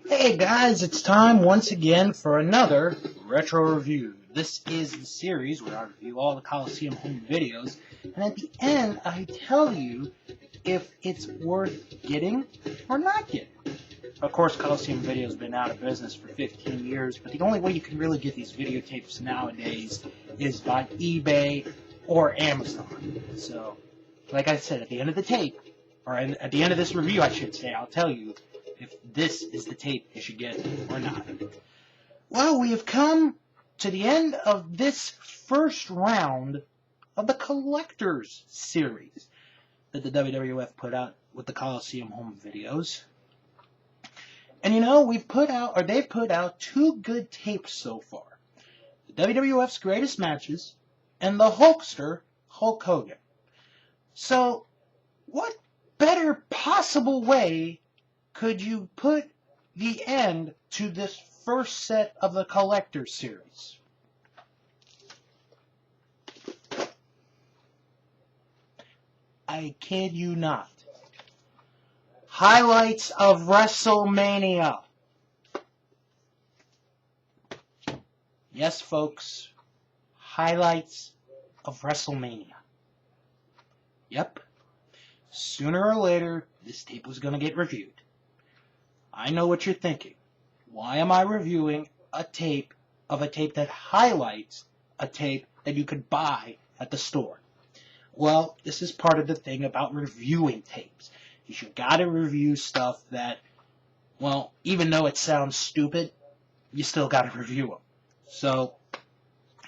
Hey guys, it's time once again for another retro review. This is the series where I review all the Coliseum home videos, and at the end I tell you if it's worth getting or not getting. Of course, Coliseum Video has been out of business for 15 years, but the only way you can really get these videotapes nowadays is by eBay or Amazon. So, like I said, at the end of the tape, or at the end of this review, I should say, I'll tell you if this is the tape you should get or not. Well, we have come to the end of this first round of the Collectors Series that the WWF put out with the Coliseum home videos. And they've put out two good tapes so far. The WWF's Greatest Matches and the Hulkster, Hulk Hogan. So, what better possible way could you put the end to this first set of the Collector Series? I kid you not. Highlights of Wrestlemania. Yes, folks. Highlights of Wrestlemania. Yep. Sooner or later, this tape was going to get reviewed. I know what you're thinking. Why am I reviewing a tape that highlights a tape that you could buy at the store? Well, this is part of the thing about reviewing tapes. You gotta review stuff that, well, even though it sounds stupid, you still gotta review them. So,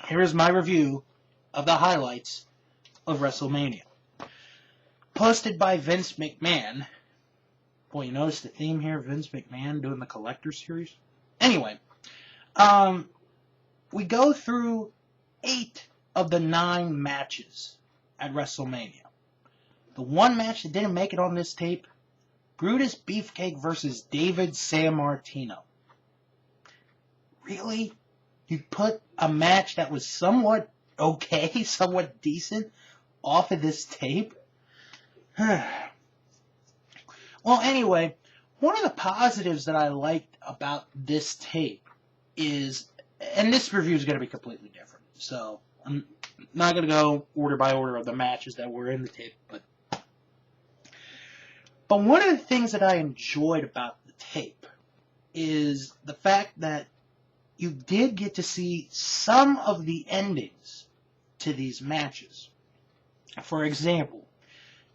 here's my review of the highlights of WrestleMania. Posted by Vince McMahon. Boy, you notice the theme here, Vince McMahon doing the Collector Series? Anyway, we go through 8 of the 9 matches at WrestleMania. The one match that didn't make it on this tape, Brutus Beefcake versus David Sammartino. Really? You put a match that was somewhat okay, somewhat decent, off of this tape? Well, anyway, one of the positives that I liked about this tape is, and this review is going to be completely different, so I'm not going to go order by order of the matches that were in the tape, but one of the things that I enjoyed about the tape is the fact that you did get to see some of the endings to these matches. For example,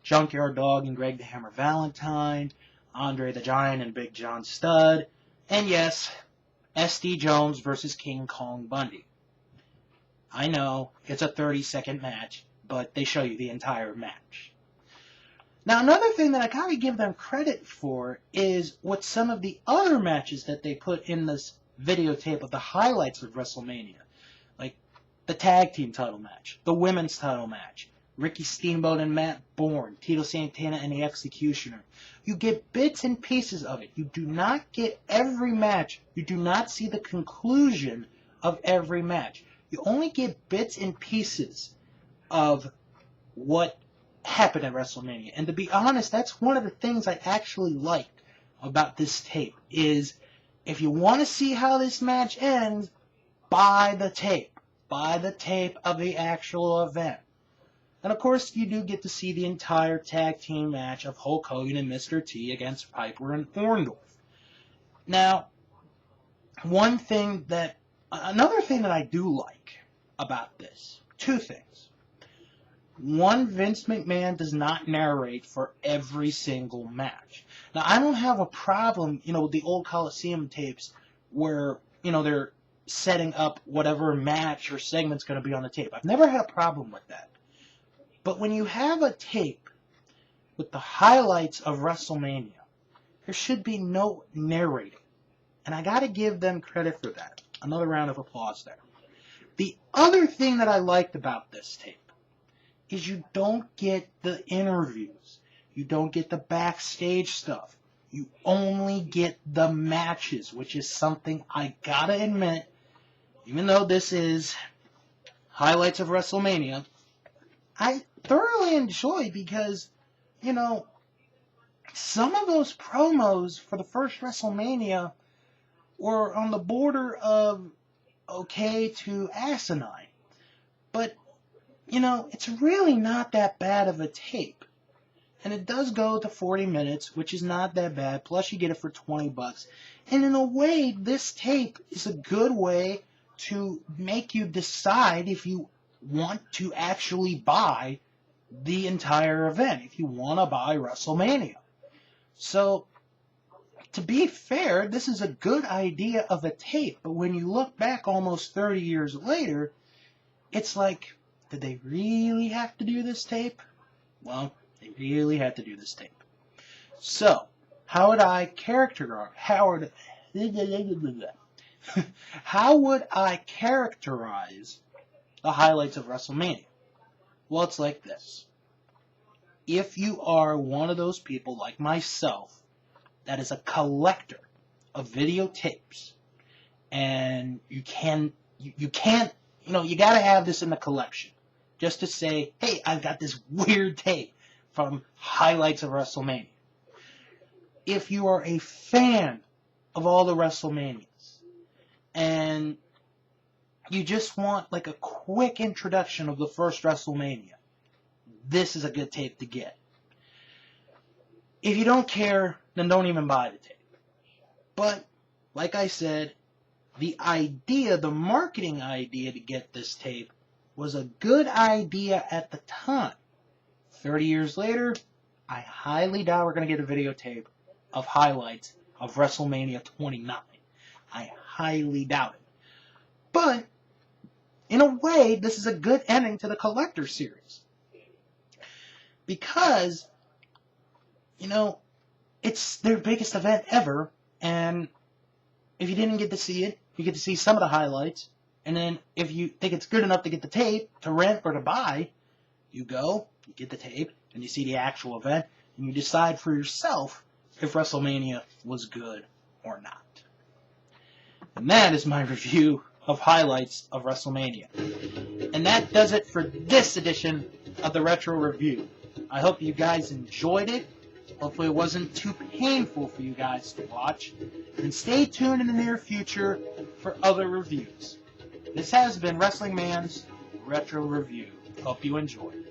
Junkyard Dog and Greg the Hammer Valentine, Andre the Giant and Big John Studd, and yes, S.D. Jones versus King Kong Bundy. I know, it's a 30-second match, but they show you the entire match. Now, another thing that I gotta give them credit for is what some of the other matches that they put in this videotape of the highlights of WrestleMania. Like the tag team title match, the women's title match, Ricky Steamboat and Matt Bourne, Tito Santana and the Executioner. You get bits and pieces of it. You do not get every match. You do not see the conclusion of every match. You only get bits and pieces of what happened at WrestleMania. And to be honest, that's one of the things I actually liked about this tape, is if you want to see how this match ends, buy the tape. Buy the tape of the actual event. And of course, you do get to see the entire tag team match of Hulk Hogan and Mr. T against Piper and Orndorff. Now, another thing that I do like about this, 2 things. One, Vince McMahon does not narrate for every single match. Now, I don't have a problem, with the old Coliseum tapes where, they're setting up whatever match or segment's going to be on the tape. I've never had a problem with that. But when you have a tape with the highlights of WrestleMania, there should be no narrating. And I got to give them credit for that. Another round of applause there. The other thing that I liked about this tape is you don't get the interviews. You don't get the backstage stuff. You only get the matches, which is something I gotta admit, even though this is highlights of WrestleMania, I thoroughly enjoy, because, some of those promos for the first WrestleMania were on the border of okay to asinine. But, it's really not that bad of a tape. And it does go to 40 minutes, which is not that bad. Plus, you get it for $20. And in a way, this tape is a good way to make you decide if you want to actually buy the entire event, if you want to buy WrestleMania. So, to be fair, this is a good idea of a tape. But when you look back almost 30 years later, it's like, did they really have to do this tape? Well, they really had to do this tape. So, how would I characterize the highlights of WrestleMania? Well, it's like this. If you are one of those people like myself that is a collector of videotapes, and you can't, you gotta have this in the collection just to say, hey, I've got this weird tape from highlights of WrestleMania. If you are a fan of all the WrestleManias and you just want like a quick introduction of the first WrestleMania, this is a good tape to get. If you don't care, then don't even buy the tape. But, like I said, the marketing idea to get this tape was a good idea at the time. 30 years later, I highly doubt we're going to get a videotape of highlights of WrestleMania 29. I highly doubt it. But, in a way, this is a good ending to the Collector series. Because, it's their biggest event ever, and if you didn't get to see it, you get to see some of the highlights, and then if you think it's good enough to get the tape, to rent or to buy, you go, you get the tape, and you see the actual event, and you decide for yourself if WrestleMania was good or not. And that is my review of highlights of WrestleMania. And that does it for this edition of the Retro Review. I hope you guys enjoyed it. Hopefully it wasn't too painful for you guys to watch. And stay tuned in the near future for other reviews. This has been Wrestling Man's Retro Review. Hope you enjoyed.